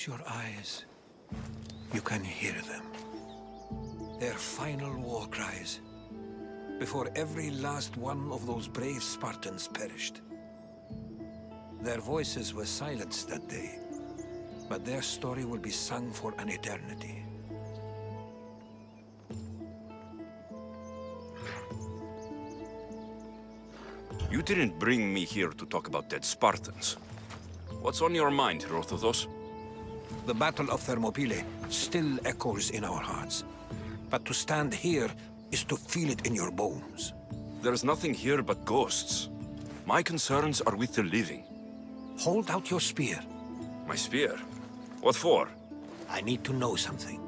Your eyes, you can hear them. Their final war cries, before every last one of those brave Spartans perished. Their voices were silenced that day, but their story will be sung for an eternity. You didn't bring me here to talk about dead Spartans. What's on your mind, Herodotus? The Battle of Thermopylae still echoes in our hearts. But to stand here is to feel it in your bones. There's nothing here but ghosts. My concerns are with the living. Hold out your spear. My spear? What for? I need to know something.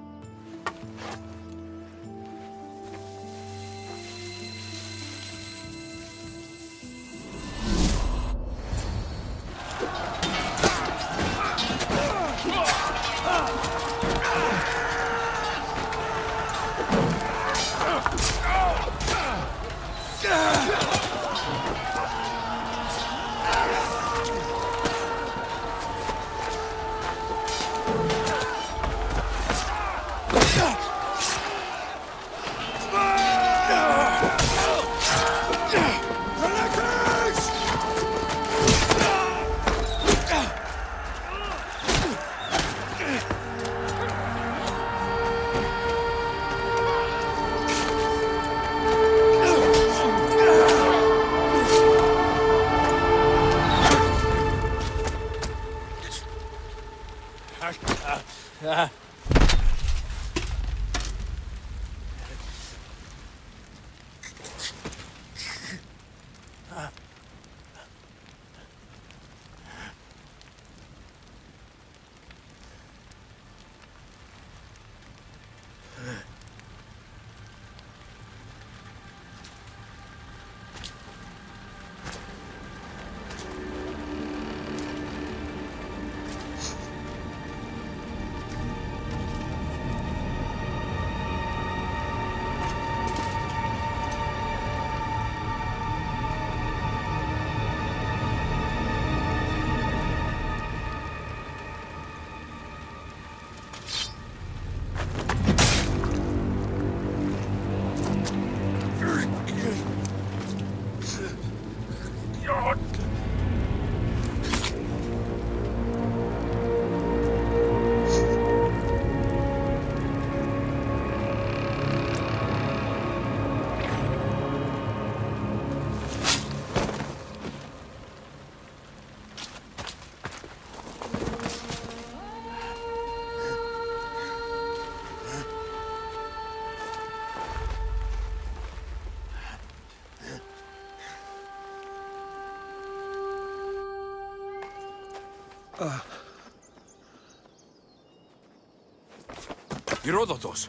Herodotus!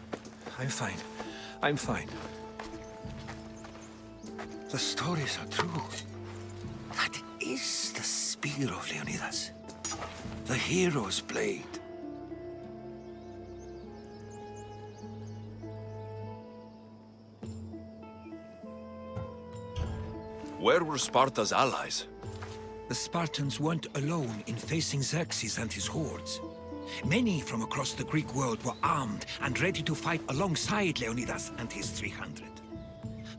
I'm fine. I'm fine. The stories are true. That is the spear of Leonidas. The hero's blade. Where were Sparta's allies? The Spartans weren't alone in facing Xerxes and his hordes. Many from across the Greek world were armed and ready to fight alongside Leonidas and his 300.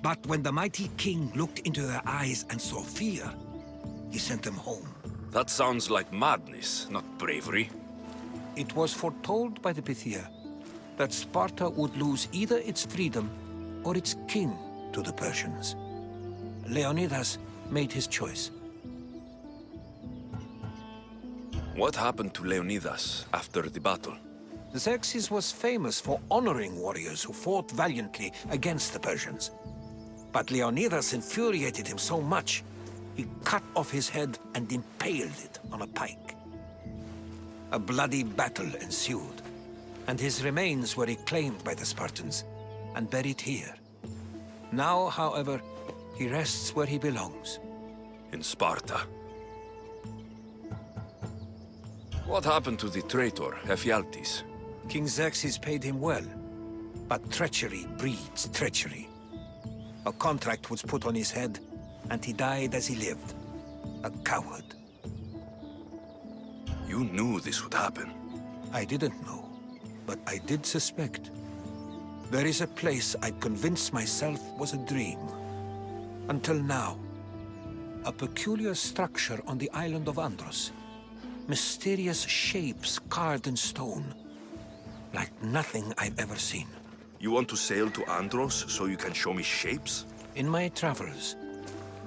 But when the mighty king looked into their eyes and saw fear, he sent them home. That sounds like madness, not bravery. It was foretold by the Pythia that Sparta would lose either its freedom or its king to the Persians. Leonidas made his choice. What happened to Leonidas after the battle? Xerxes was famous for honoring warriors who fought valiantly against the Persians. But Leonidas infuriated him so much, he cut off his head and impaled it on a pike. A bloody battle ensued, and his remains were reclaimed by the Spartans and buried here. Now, however, he rests where he belongs. In Sparta. What happened to the traitor, Ephialtes? King Xerxes paid him well, but treachery breeds treachery. A contract was put on his head, and he died as he lived. A coward. You knew this would happen. I didn't know, but I did suspect. There is a place I'd convinced myself was a dream. Until now. A peculiar structure on the island of Andros. Mysterious shapes carved in stone. Like nothing I've ever seen. You want to sail to Andros so you can show me shapes? In my travels,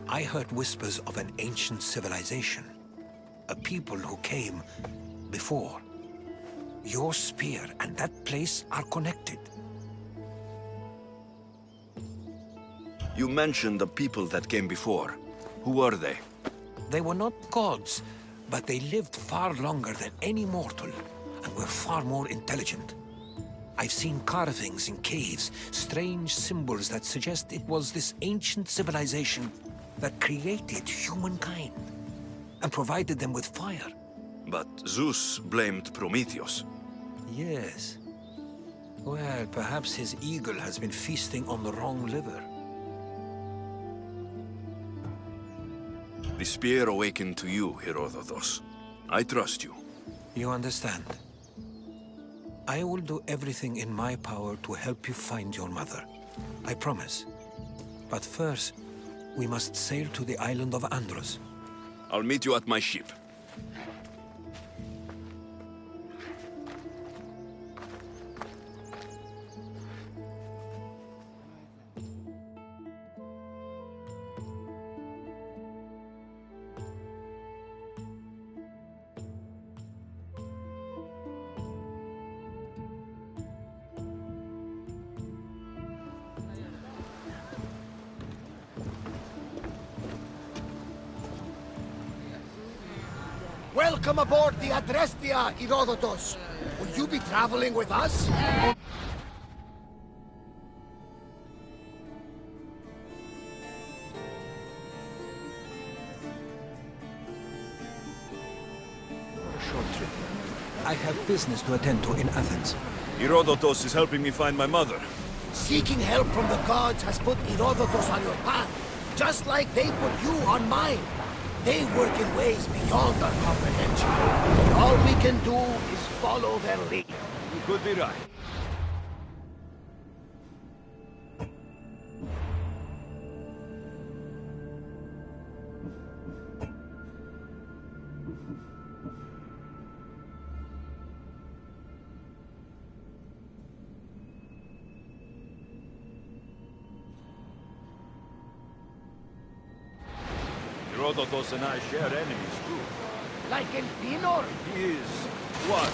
I heard whispers of an ancient civilization. A people who came before. Your spear and that place are connected. You mentioned the people that came before. Who were they? They were not gods, but they lived far longer than any mortal, and were far more intelligent. I've seen carvings in caves, strange symbols that suggest it was this ancient civilization that created humankind, and provided them with fire. But Zeus blamed Prometheus. Yes. Well, perhaps his eagle has been feasting on the wrong liver. The spear awakened to you, Herodotus. I trust you. You understand. I will do everything in my power to help you find your mother. I promise. But first, we must sail to the island of Andros. I'll meet you at my ship. Welcome aboard the Adrestia, Herodotus. Will you be traveling with us? Short trip. I have business to attend to in Athens. Herodotus is helping me find my mother. Seeking help from the gods has put Herodotus on your path, just like they put you on mine. They work in ways beyond our comprehension. And all we can do is follow their lead. You could be right. Herodotus and I share enemies too. Like El Pinor? He is what?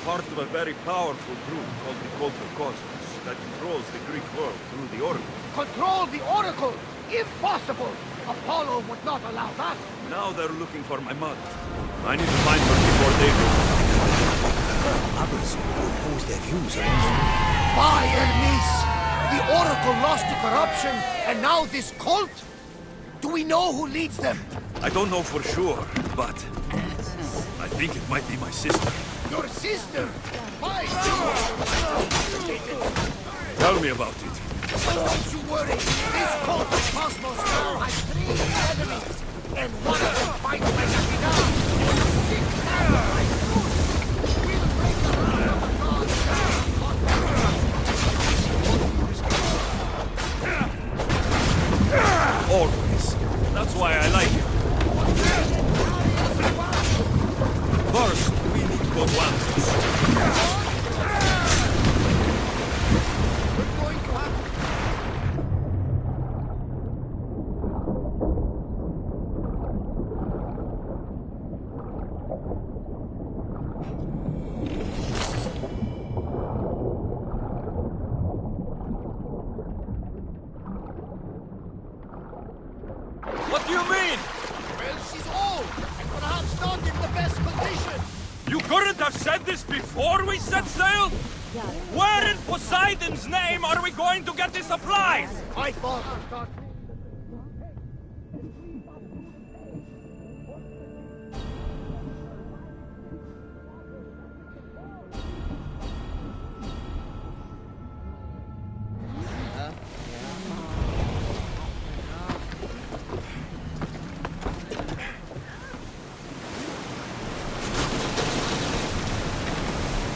Part of a very powerful group called the Cult of Cosmos that controls the Greek world through the Oracle. Control the Oracle! Impossible! Apollo would not allow that! Now they're looking for my mother. I need to find her before they do. Others who oppose their views are By Hermes! The Oracle lost to corruption, and now this cult? Do we know who leads them? I don't know for sure, but I think it might be my sister. Your sister! By Tell me about it. Don't you worry! This cult of Cosmos now has 3 enemies, and one of them fights like a Pinar. 6 allies! We'll break the rule of the gods! Always. That's why I like him. First, we need to go to Andros. We're going to have What do you mean? Well, she's old, and perhaps not in the best condition. You couldn't have said this before we set sail? Where in Poseidon's name are we going to get the supplies? I thought...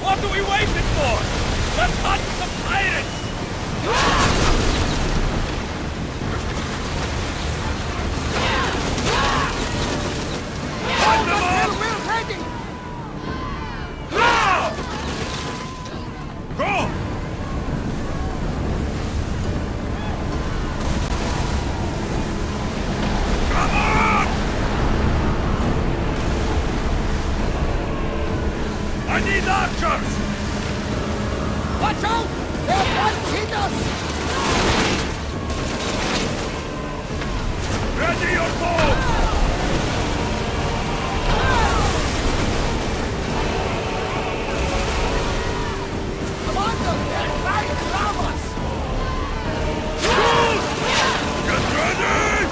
What are we waiting for? Let's hunt some pirates! Hunt them all! We're ready! Now! Go! Come on! I need archers! Watch out! They're punching us! Ready your bow! Commander, they're trying to grab us! Get ready!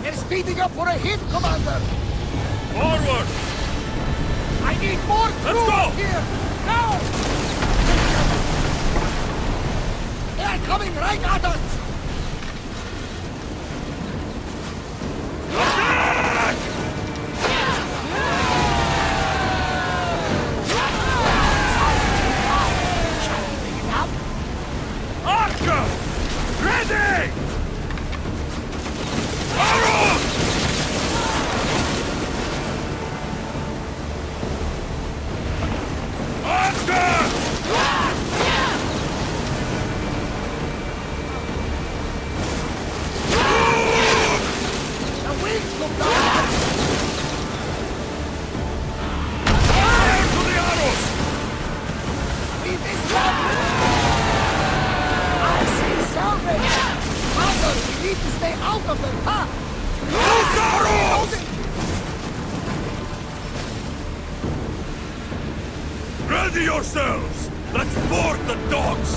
They're speeding up for a hit, Commander! Forward! I need more crew go! here! Now! They're coming right at us! Shall we pick it up? Archer! Ready! Arrows! Archer! The wings look down! Fire to the arrows! We missed them! I see salvage! Commander, we need to stay out of their path! Loose arrows! Ready yourselves! Let's board the dogs!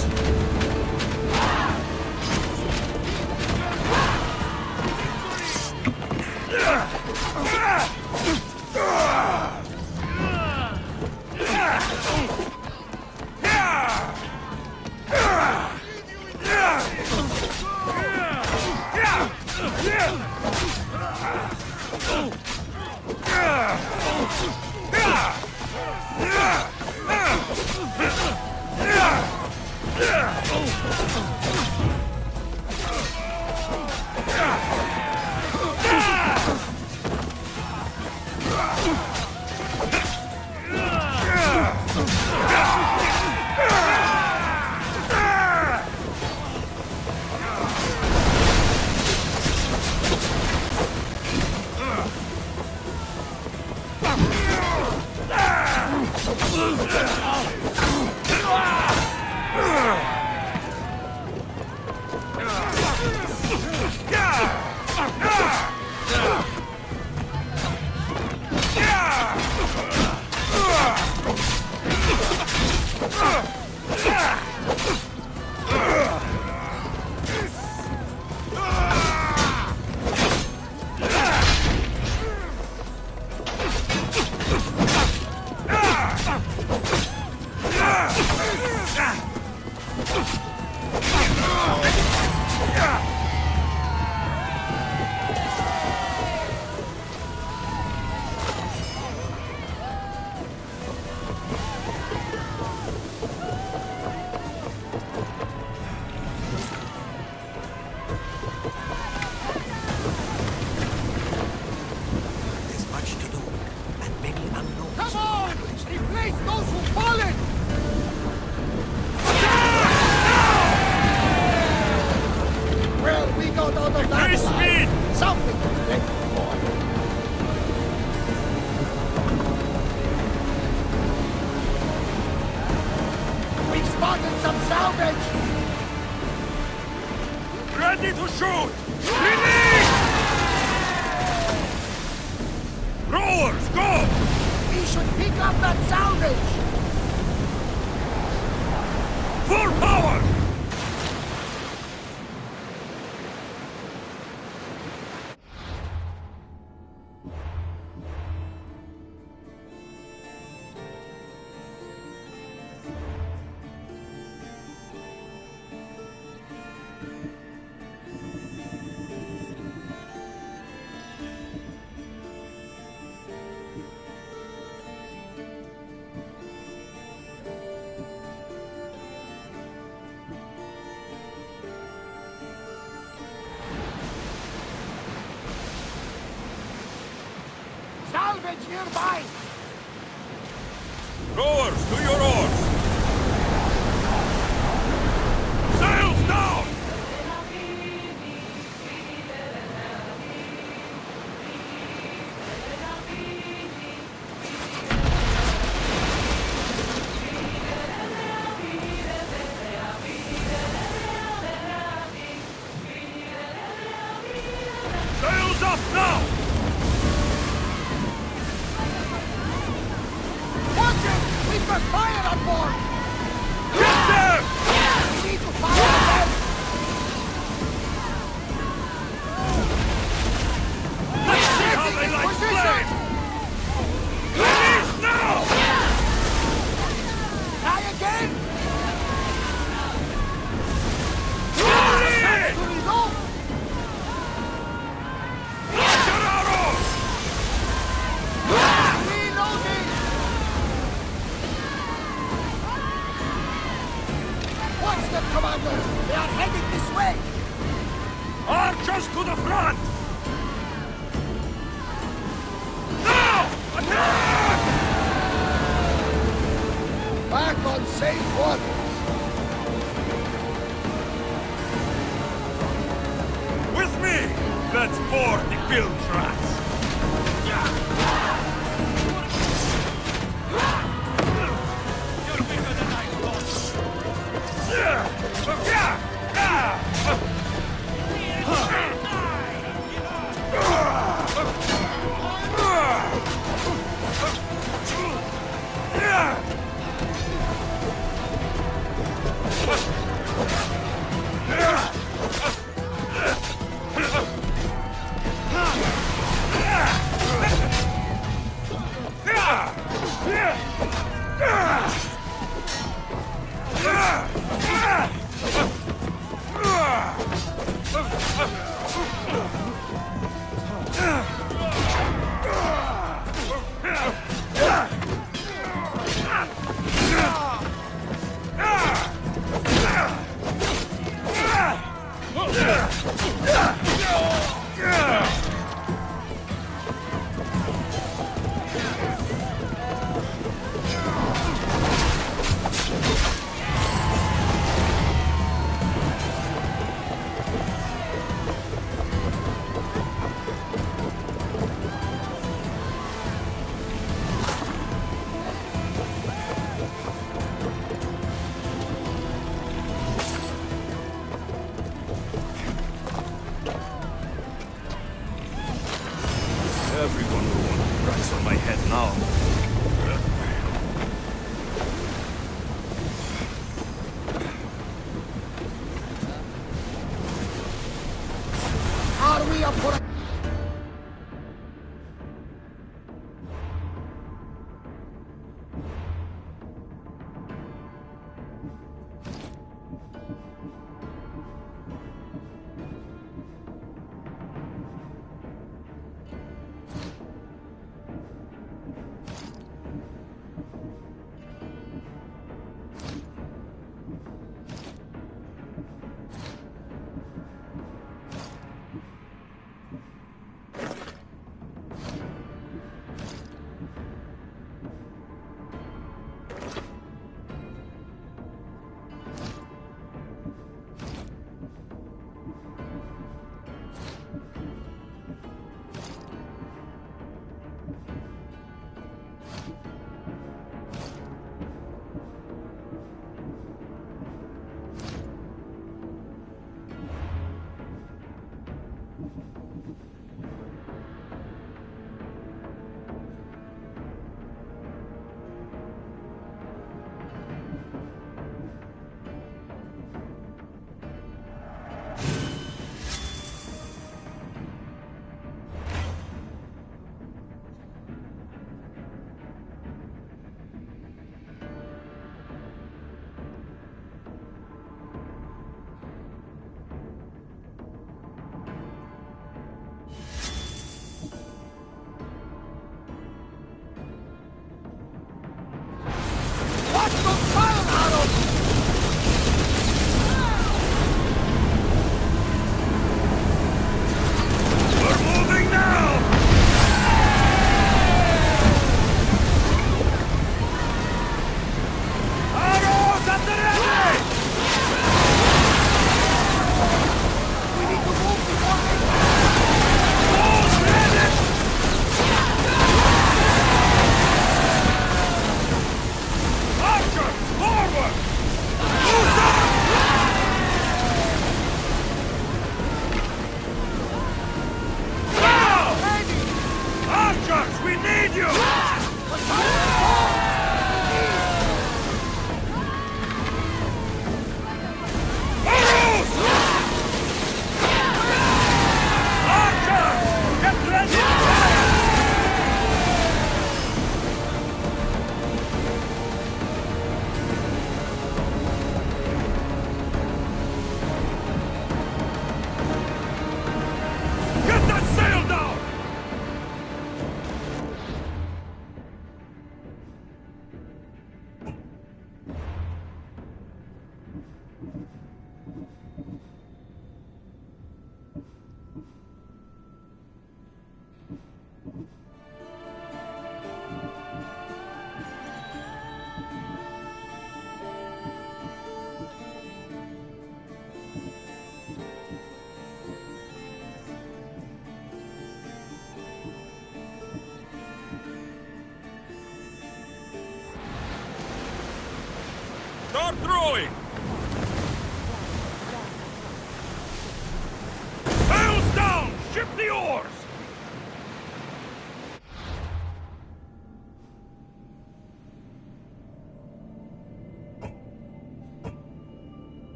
Ready to shoot! Release! Rowers, go! We should pick up that salvage! Full power! Salvage nearby! Rowers, to your oars! Sails down! Sails up now! Watch it! We've got fire on board! Get them! We need to fire on them! Let's see how they like flame! Release now! Try again! Release! To reload! Launch your arrows! Reloading! Watch them, Commander! They are heading this way! Archers to the front! Now! Attack! Back on safe waters! With me! Let's board the bill tracks! You're bigger than I thought! Start rowing! Sails down! Ship the oars!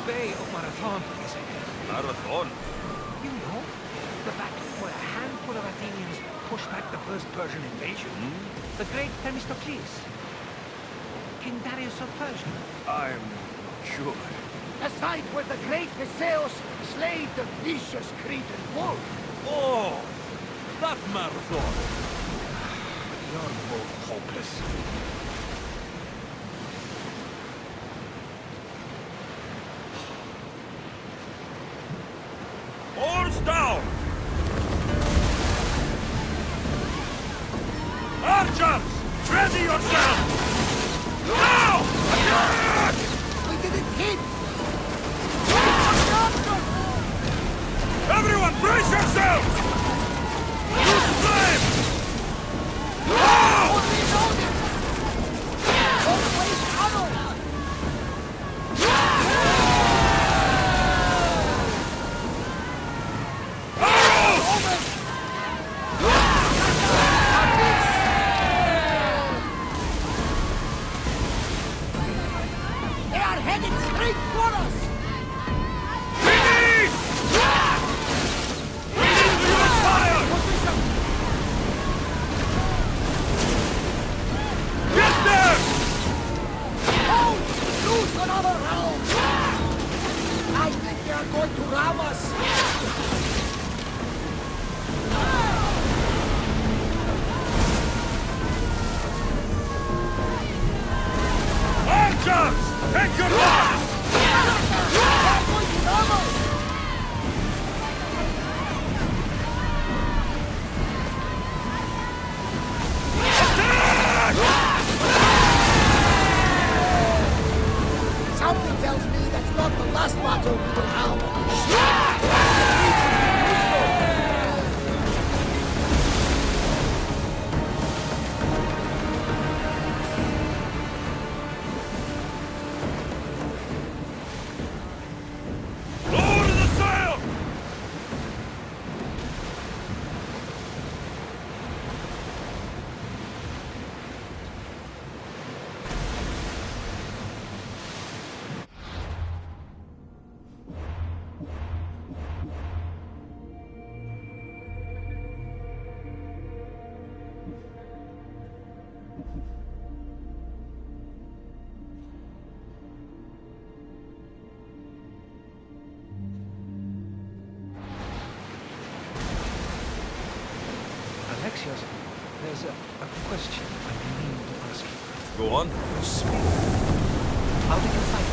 Bay of Marathon is ahead. Marathon? You know, the battle where a handful of Athenians pushed back the first Persian invasion. The great Themistocles. King Darius of Persia. I'm sure. The site where the great Theseus slayed the vicious Cretan wolf. Oh! That Marathon! You're both hopeless. Oars down! Archers! Ready yourselves! Now! Attack! We didn't hit! Everyone, brace yourselves! Use the flame! Now! Going to ram us! Archers! Take your mark! They're going to ram us! Something tells me that's not the last battle we will have. Lower the sail! Alexios, there's a question I mean to ask you. Go on. You speak How did you fight?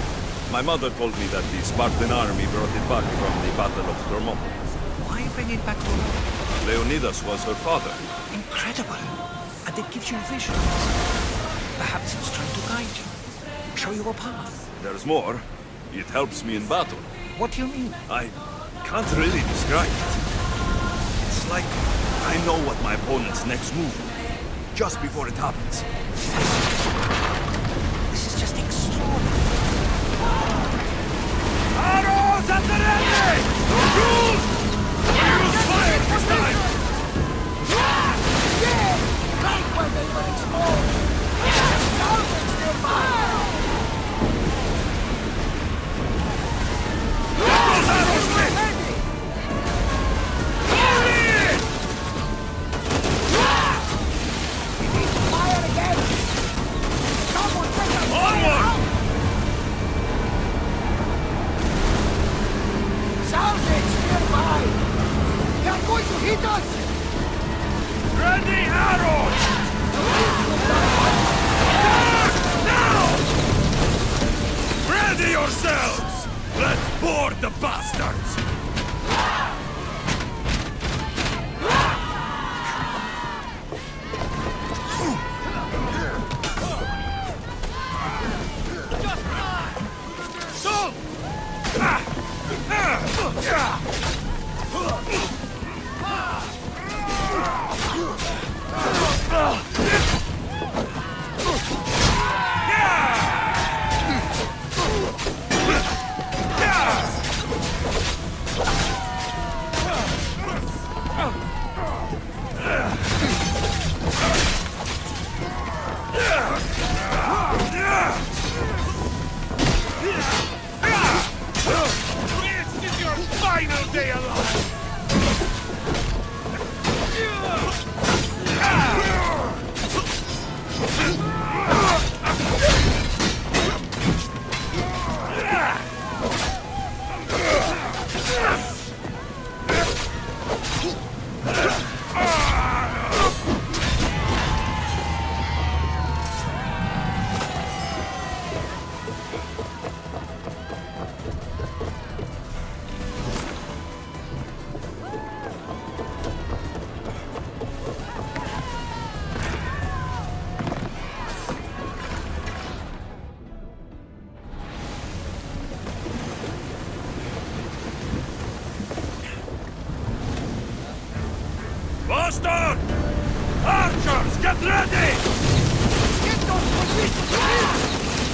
My mother told me that the Spartan army brought it back from the Battle of Thermopylae. Why bring it back to her? Leonidas was her father. Incredible. And it gives you visions. Perhaps it's trying to guide you. Show you a path. There's more. It helps me in battle. What do you mean? I can't really describe it. It's like I know what my opponent's next move will be, just before it happens. This is just extraordinary. Arrows at the ready! Shoot! Use fire this time! Yeah! Right where they were exposed! Thousands nearby! Those arrows lit! Fire again! Someone take a Onward! Salvage nearby! They're going to hit us! Ready arrows! Now! Ready yourselves! Let's board the bastards! This is your final day alive! Boston! Archers, get ready! Get those positions!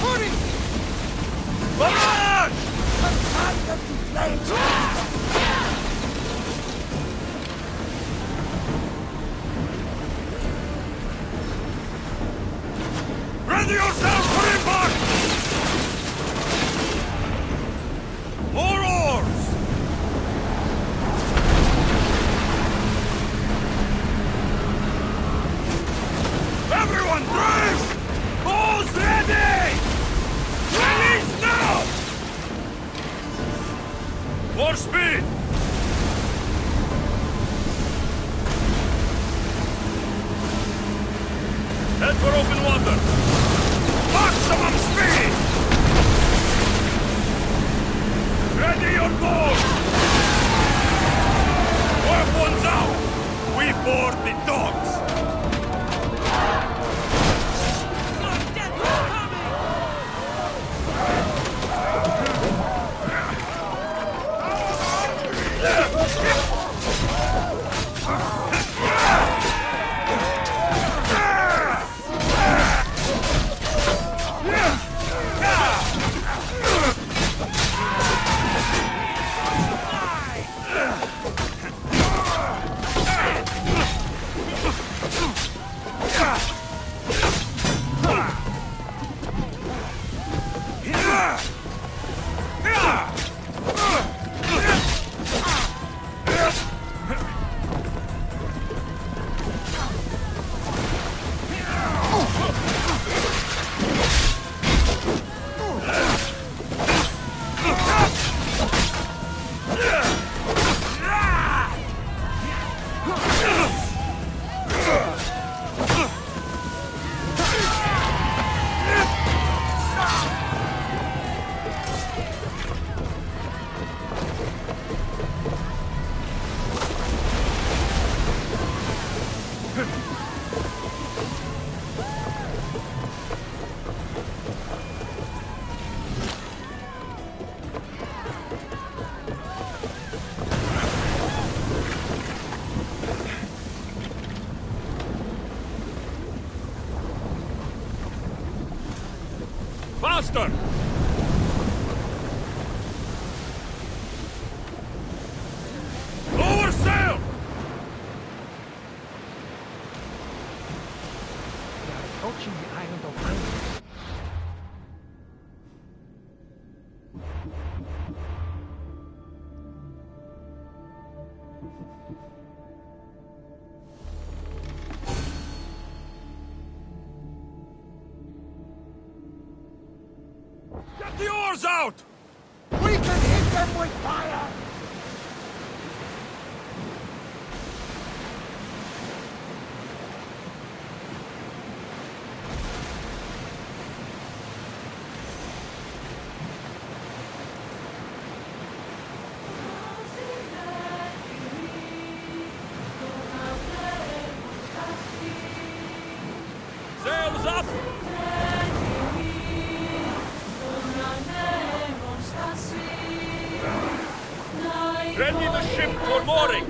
Hurry! Barrage! Turn them to flames! Ready yourselves for impact! More oars! Everyone brace! Bows ready! Release now! More speed! Head for open water! Maximum speed! Ready your boat! Weapons out! We board the dogs! Faster! Lower sail! Approaching the island of Ireland. Get the oars out! We can hit them with fire! Sails up! Ready the ship for mooring!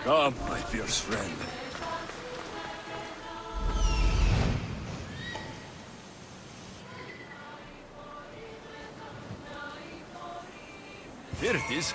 Come, my fierce friend. Here it is.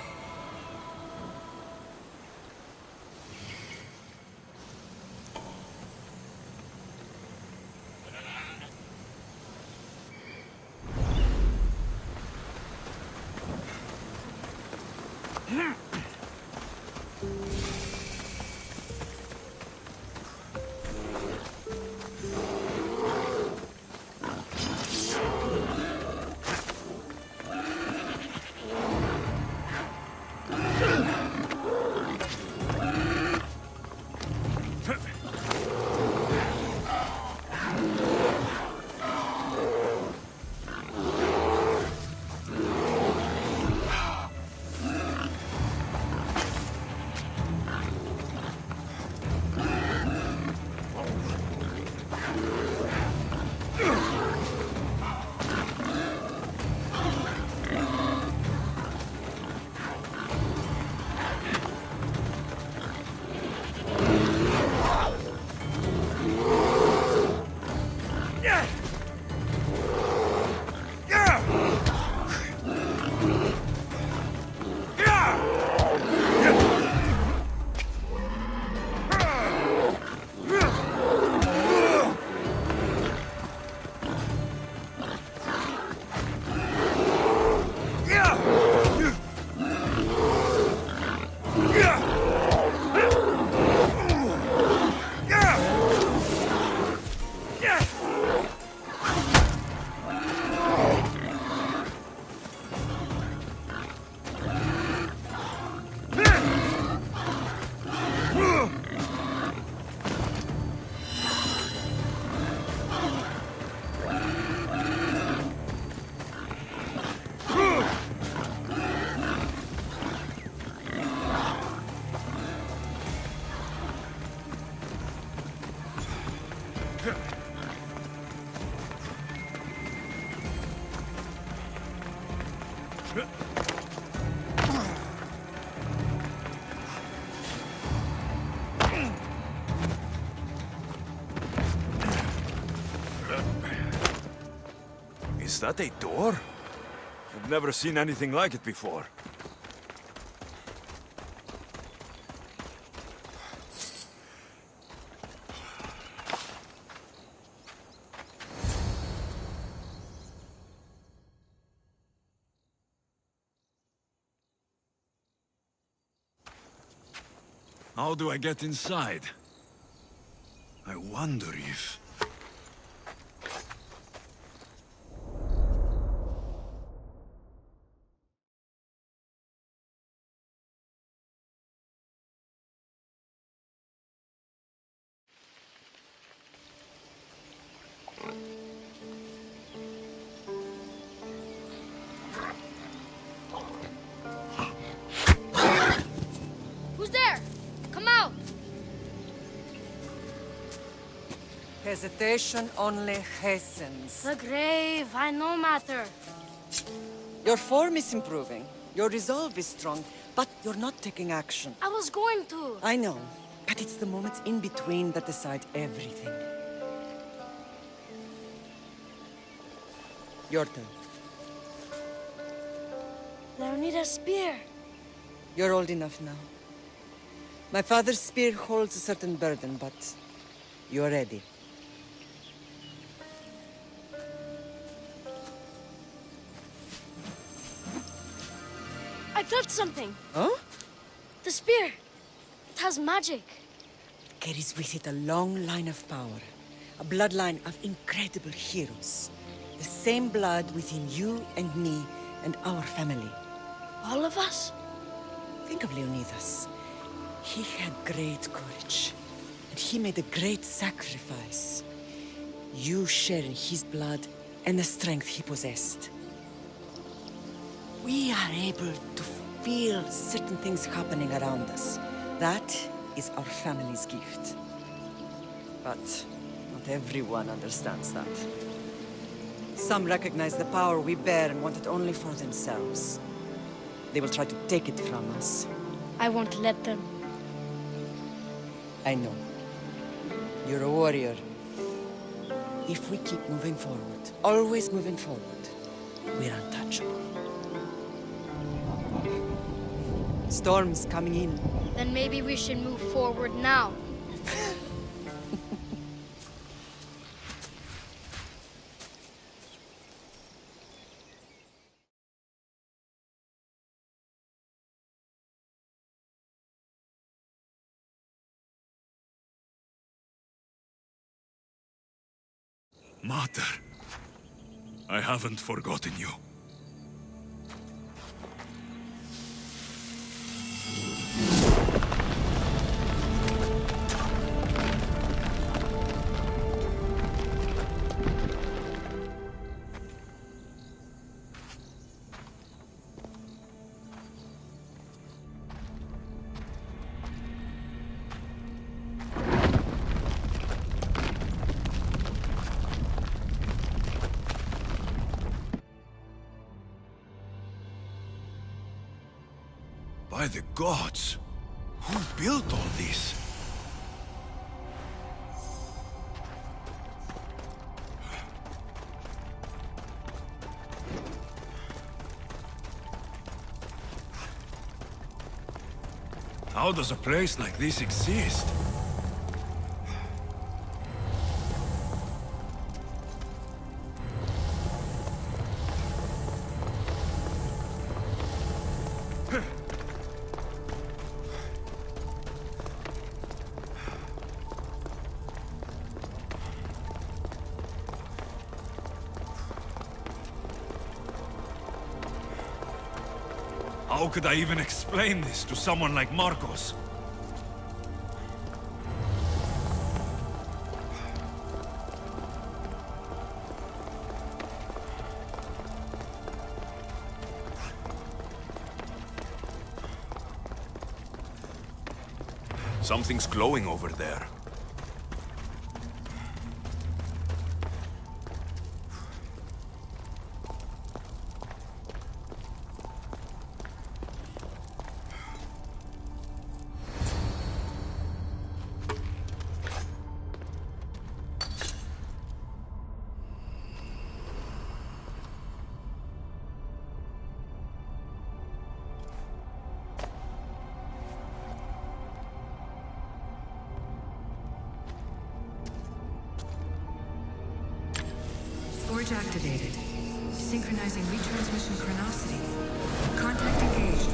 Is that a door? I've never seen anything like it before. How do I get inside? I wonder if... Who's there? Come out! Hesitation only hastens. The grave, I no matter. Your form is improving. Your resolve is strong, but you're not taking action. I was going to. I know, but it's the moments in between that decide everything. Your turn. Leonida's spear. You're old enough now. My father's spear holds a certain burden, but you're ready. I felt something. Huh? The spear. It has magic. Carries with it a long line of power. A bloodline of incredible heroes. The same blood within you and me and our family. All of us? Think of Leonidas. He had great courage. And he made a great sacrifice. You share in his blood and the strength he possessed. We are able to feel certain things happening around us. That is our family's gift. But not everyone understands that. Some recognize the power we bear and want it only for themselves. They will try to take it from us. I won't let them. I know. You're a warrior. If we keep moving forward, always moving forward, we're untouchable. Storm's coming in. Then maybe we should move forward now. Mater, I haven't forgotten you. By the gods! Who built all this? How does a place like this exist? How could I even explain this to someone like Marcos? Something's glowing over there. Forge activated. Synchronizing retransmission chronicity. Contact engaged.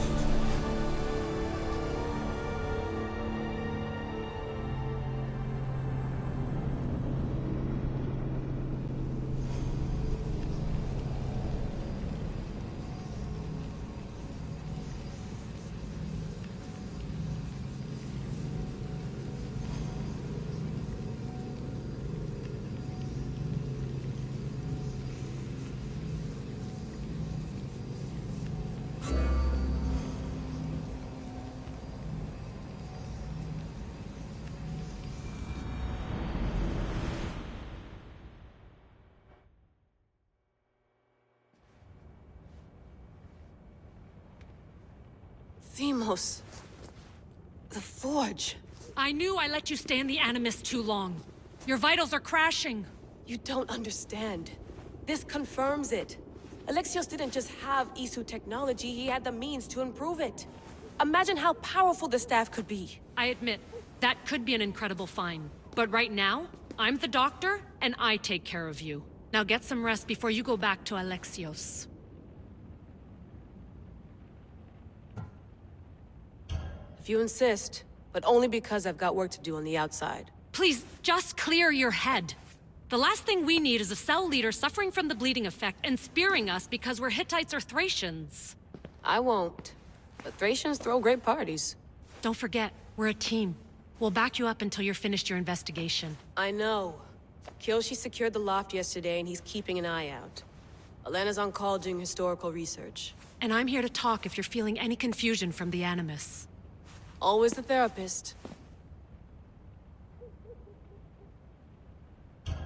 Themos. The Forge. I knew I let you stay in the Animus too long. Your vitals are crashing. You don't understand. This confirms it. Alexios didn't just have Isu technology, he had the means to improve it. Imagine how powerful the staff could be. I admit, that could be an incredible find. But right now, I'm the doctor, and I take care of you. Now get some rest before you go back to Alexios. If you insist, but only because I've got work to do on the outside. Please, just clear your head. The last thing we need is a cell leader suffering from the bleeding effect and spearing us because we're Hittites or Thracians. I won't. But Thracians throw great parties. Don't forget, we're a team. We'll back you up until you're finished your investigation. I know. Kyoshi secured the loft yesterday and he's keeping an eye out. Elena's on call doing historical research. And I'm here to talk if you're feeling any confusion from the Animus. Always the therapist.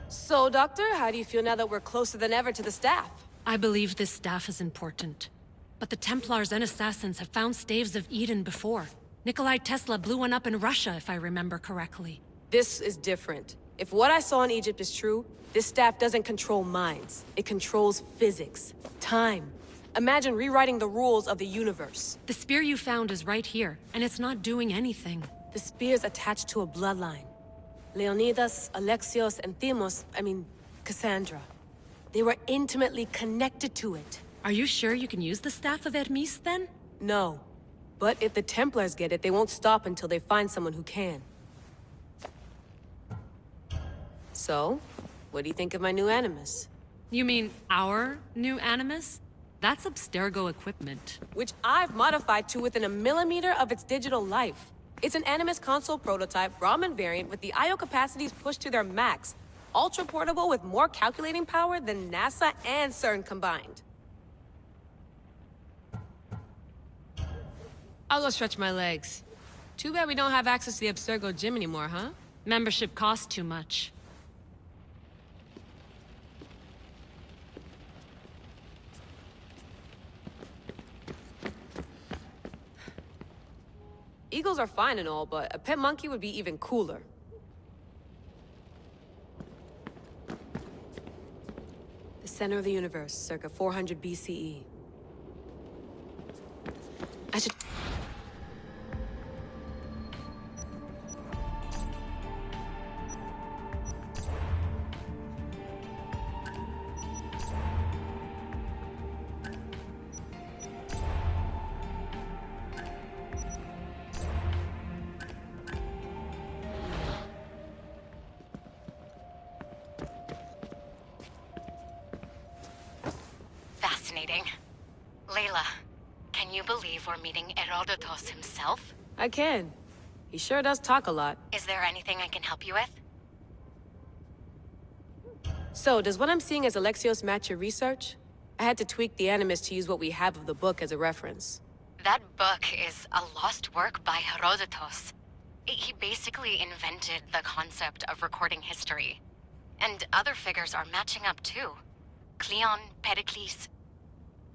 So, Doctor, how do you feel now that we're closer than ever to the staff? I believe this staff is important. But the Templars and Assassins have found staves of Eden before. Nikolai Tesla blew one up in Russia, if I remember correctly. This is different. If what I saw in Egypt is true, this staff doesn't control minds. It controls physics, time. Imagine rewriting the rules of the universe. The spear you found is right here, and it's not doing anything. The spear's attached to a bloodline. Leonidas, Alexios, and Cassandra. They were intimately connected to it. Are you sure you can use the Staff of Hermes, then? No. But if the Templars get it, they won't stop until they find someone who can. So, what do you think of my new Animus? You mean our new Animus? That's Abstergo equipment. Which I've modified to within a millimeter of its digital life. It's an Animus console prototype, Raman variant, with the I/O capacities pushed to their max. Ultra portable with more calculating power than NASA and CERN combined. I'll go stretch my legs. Too bad we don't have access to the Abstergo gym anymore, huh? Membership costs too much. Eagles are fine and all, but a pet monkey would be even cooler. The center of the universe, circa 400 BCE. I should... Fascinating. Layla, can you believe we're meeting Herodotus himself? I can. He sure does talk a lot. Is there anything I can help you with? So, does what I'm seeing as Alexios match your research? I had to tweak the Animus to use what we have of the book as a reference. That book is a lost work by Herodotus. He basically invented the concept of recording history. And other figures are matching up too. Cleon, Pericles.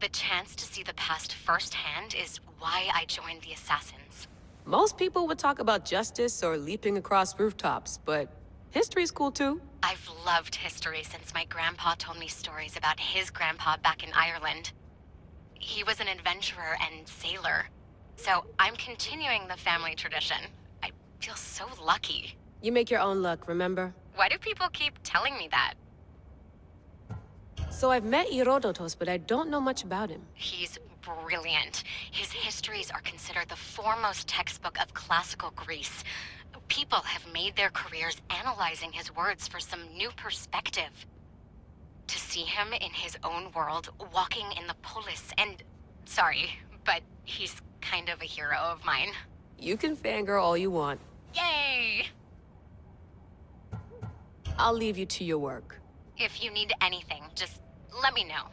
The chance to see the past firsthand is why I joined the Assassins. Most people would talk about justice or leaping across rooftops, but history's cool too. I've loved history since my grandpa told me stories about his grandpa back in Ireland. He was an adventurer and sailor. So I'm continuing the family tradition. I feel so lucky. You make your own luck, remember? Why do people keep telling me that? So I've met Herodotos, but I don't know much about him. He's brilliant. His histories are considered the foremost textbook of classical Greece. People have made their careers analyzing his words for some new perspective. To see him in his own world, walking in the polis, and... Sorry, but he's kind of a hero of mine. You can fangirl all you want. Yay! I'll leave you to your work. If you need anything, just let me know.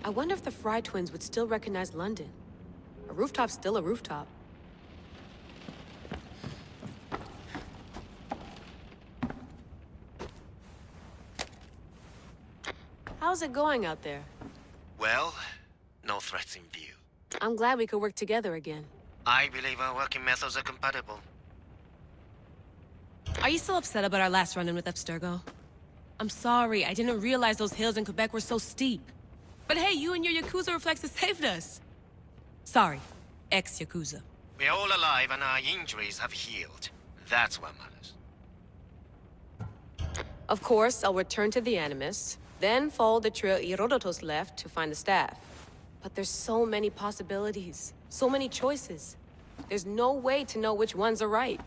I wonder if the Fry twins would still recognize London. A rooftop's still a rooftop. How's it going out there? Well, no threats in view. I'm glad we could work together again. I believe our working methods are compatible. Are you still upset about our last run-in with Abstergo? I'm sorry, I didn't realize those hills in Quebec were so steep. But hey, you and your Yakuza reflexes saved us. Sorry, ex-Yakuza. We're all alive and our injuries have healed. That's what matters. Of course, I'll return to the Animus, then follow the trail Herodotos left to find the staff. But there's so many possibilities, so many choices. There's no way to know which ones are right.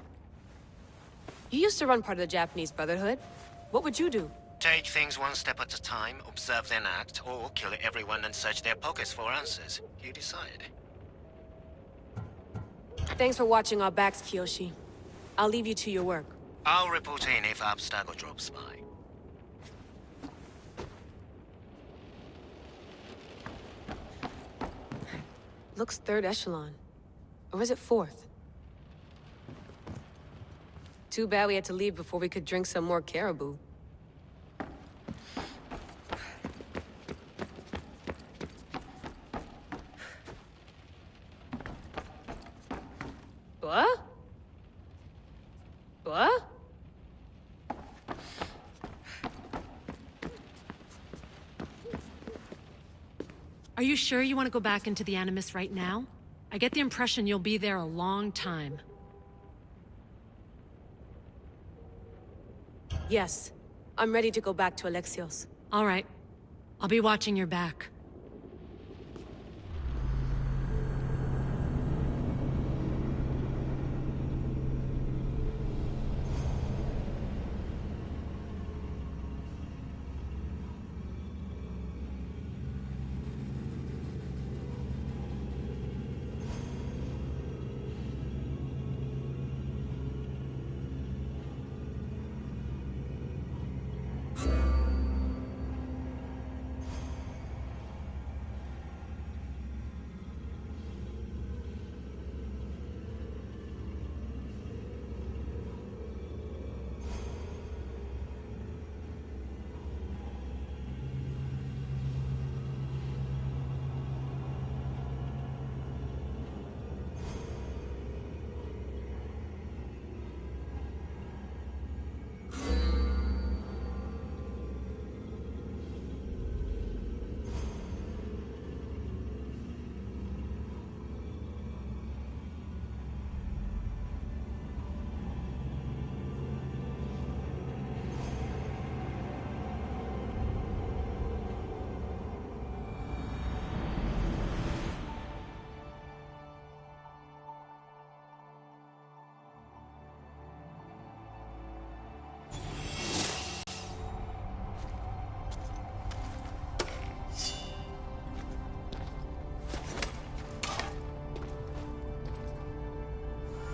You used to run part of the Japanese Brotherhood. What would you do? Take things one step at a time, observe then act, or kill everyone and search their pockets for answers. You decide. Thanks for watching our backs, Kiyoshi. I'll leave you to your work. I'll report in if Abstergo drops by. Looks third echelon. Or is it fourth? Too bad we had to leave before we could drink some more caribou. What? What? Are you sure you want to go back into the Animus right now? I get the impression you'll be there a long time. Yes. I'm ready to go back to Alexios. All right. I'll be watching your back.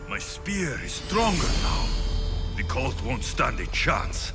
My spear is stronger now. The cult won't stand a chance.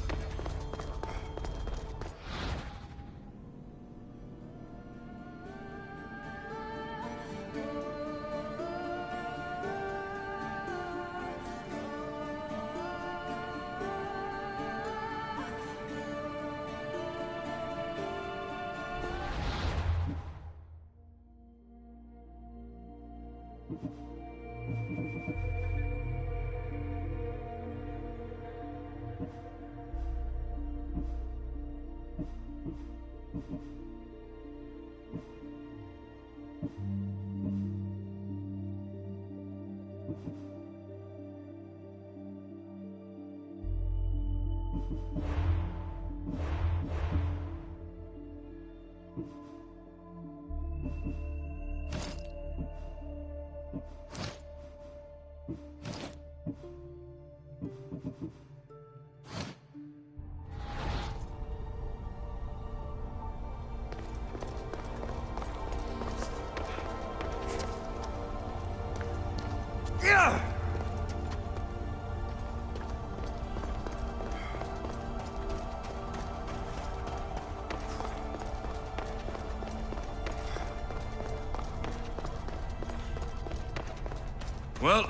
Well,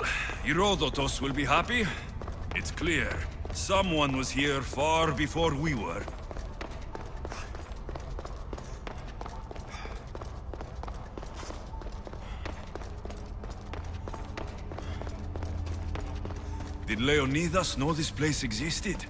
Herodotus will be happy. It's clear. Someone was here far before we were. Did Leonidas know this place existed?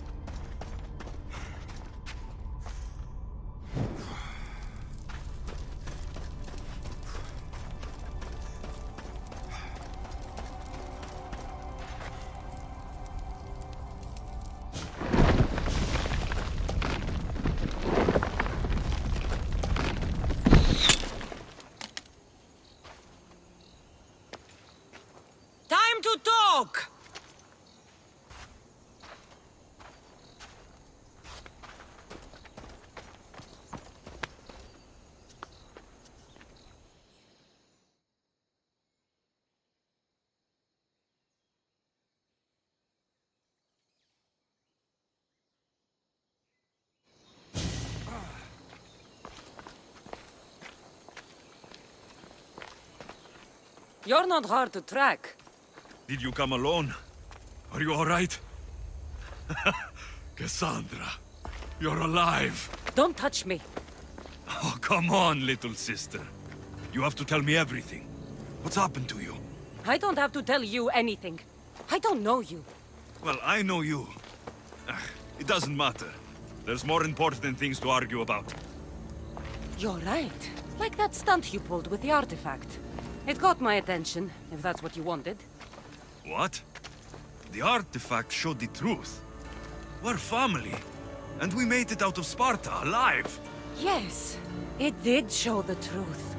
Time to talk! You're not hard to track. Did you come alone? Are you all right? Cassandra, you're alive. Don't touch me. Oh, come on, little sister. You have to tell me everything. What's happened to you? I don't have to tell you anything. I don't know you. Well, I know you. It doesn't matter. There's more important things to argue about. You're right. Like that stunt you pulled with the artifact. It got my attention, if that's what you wanted. What? The artifact showed the truth. We're family. And we made it out of Sparta, alive. Yes, it did show the truth.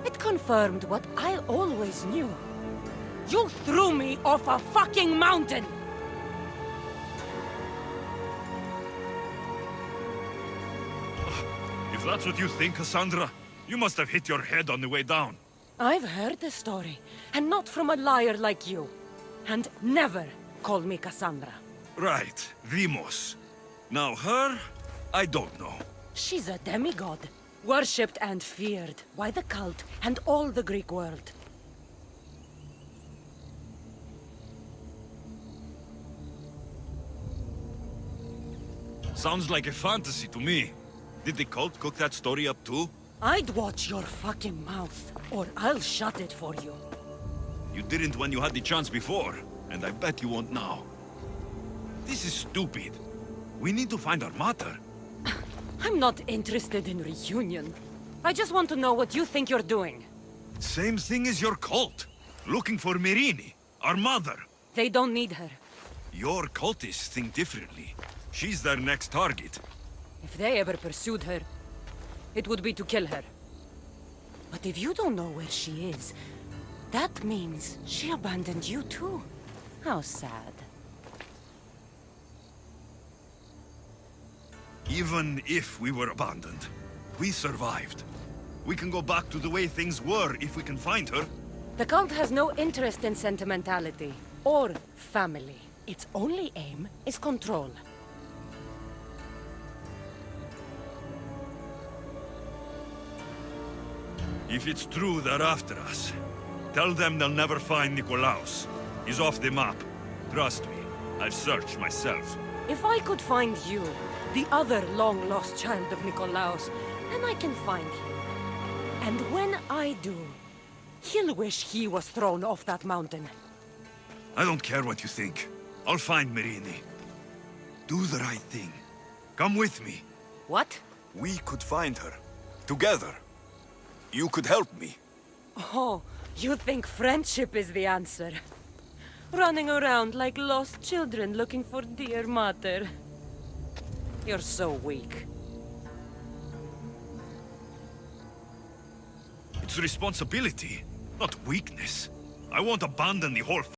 It confirmed what I always knew. You threw me off a fucking mountain! If that's what you think, Cassandra, you must have hit your head on the way down. I've heard the story, and not from a liar like you. And never call me Cassandra. Right, Demos. Now her, I don't know. She's a demigod, worshipped and feared by the cult and all the Greek world. Sounds like a fantasy to me. Did the cult cook that story up too? I'd watch your fucking mouth, or I'll shut it for you. You didn't when you had the chance before, and I bet you won't now. This is stupid. We need to find our mater. I'm not interested in reunion. I just want to know what you think you're doing. Same thing as your cult. Looking for Myrrine, our mother. They don't need her. Your cultists think differently. She's their next target. If they ever pursued her, it would be to kill her. But if you don't know where she is, that means she abandoned you too. How sad. Even if we were abandoned, we survived. We can go back to the way things were if we can find her. The cult has no interest in sentimentality or family. Its only aim is control. If it's true they're after us, tell them they'll never find Nikolaos. He's off the map. Trust me, I've searched myself. If I could find you, the other long-lost child of Nikolaos, then I can find him. And when I do, he'll wish he was thrown off that mountain. I don't care what you think. I'll find Myrrine. Do the right thing. Come with me. What? We could find her. Together. You could help me. Oh, you think friendship is the answer? running around like lost children looking for dear mother. You're so weak. It's responsibility, not weakness. I won't abandon the whole